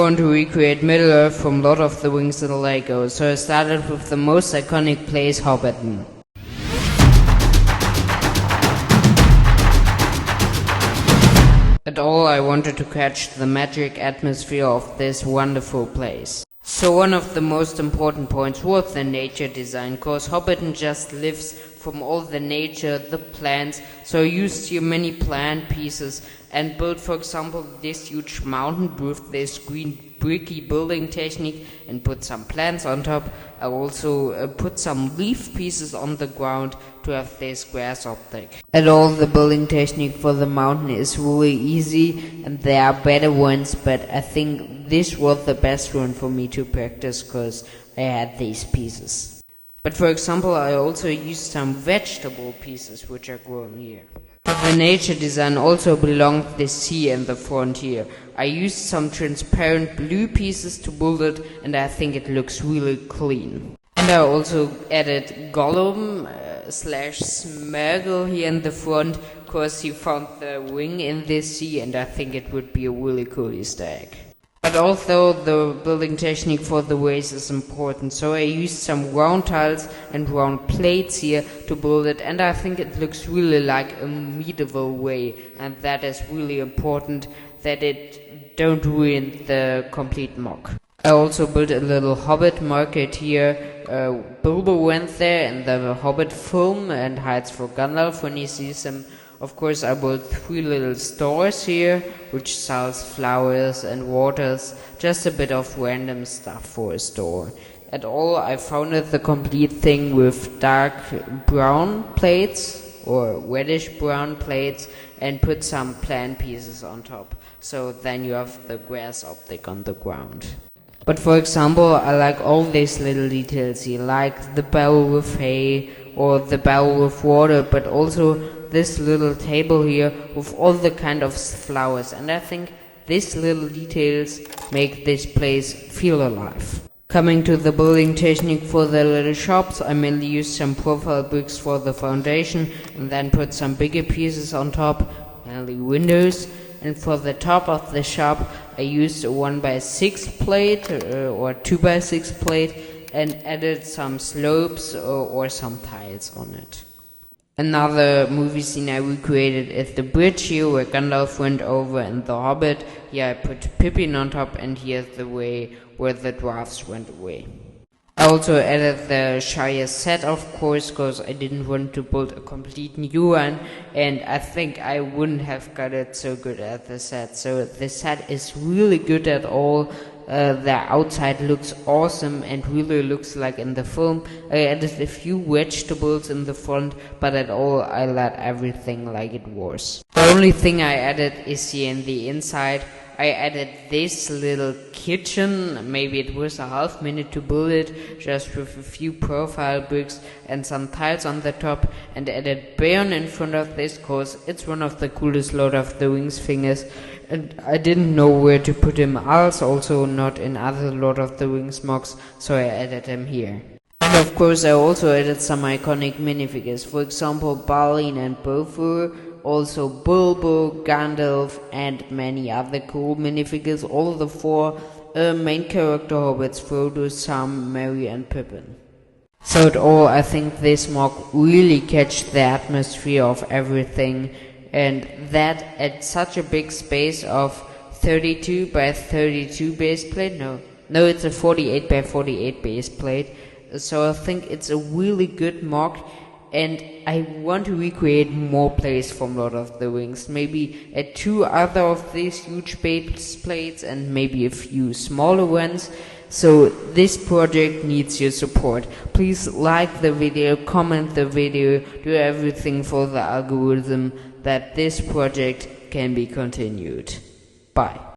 want to recreate Middle-earth from Lord of the Rings in Lego, so I started with the most iconic place, Hobbiton. At all, I wanted to catch the magic atmosphere of this wonderful place. So one of the most important points was the nature design, cause Hobbiton just lives from all the nature, the plants, so I used here many plant pieces and built, for example, this huge mountain with this green bricky building technique and put some plants on top. I also put some leaf pieces on the ground to have this grass optic. And all the building technique for the mountain is really easy, and there are better ones, but I think this was the best one for me to practice because I had these pieces. But for example, I also used some vegetable pieces which are grown here. For the nature design also belonged the sea and the frontier. I used some transparent blue pieces to build it, and I think it looks really clean. And I also added Gollum slash Smeagol here in the front, because he found the ring in this sea, and I think it would be a really cool Easter egg. But although the building technique for the ways is important, so I used some round tiles and round plates here to build it, and I think it looks really like a medieval way, and that is really important, that it don't ruin the complete mock. I also built a little Hobbit Market here. Bilbo went there in the Hobbit film and hides for Gandalf when he sees him. Of course, I built 3 little stores here, which sells flowers and waters, just a bit of random stuff for a store. At all, I founded the complete thing with dark brown plates, or reddish brown plates, and put some plant pieces on top. So then you have the grass optic on the ground. But for example, I like all these little details here, like the barrel with hay, or the barrel with water, but also this little table here with all the kind of flowers, and I think these little details make this place feel alive. Coming to the building technique for the little shops, I mainly used some profile bricks for the foundation and then put some bigger pieces on top, mainly windows. And for the top of the shop, I used a 1x6 plate or 2x6 plate and added some slopes or some tiles on it. Another movie scene I recreated is the bridge here where Gandalf went over in The Hobbit. Here I put Pippin on top, and here's the way where the dwarfs went away. I also added the Shire set, of course, because I didn't want to build a complete new one, and I think I wouldn't have got it so good at the set. So the set is really good at all. The outside looks awesome and really looks like in the film. I added a few vegetables in the front, but at all I let everything like it was. The only thing I added is here in the inside. I added this little kitchen, maybe it was a half minute to build it, just with a few profile bricks and some tiles on the top, and added Beorn in front of this cause it's one of the coolest Lord of the Rings figures, and I didn't know where to put him else, also not in other Lord of the Rings mocks, so I added him here. And of course I also added some iconic minifigures, for example Balin and Bofur, also Bilbo, Gandalf, and many other cool minifigures, all the 4 main character hobbits, Frodo, Sam, Merry, and Pippin. So at all, I think this mock really catched the atmosphere of everything, and that at such a big space of 32 by 32 base plate, no, it's a 48 by 48 base plate, so I think it's a really good mock. And I want to recreate more plays from Lord of the Rings, maybe 2 other of these huge base plates and maybe a few smaller ones. So this project needs your support. Please like the video, comment the video, do everything for the algorithm that this project can be continued. Bye.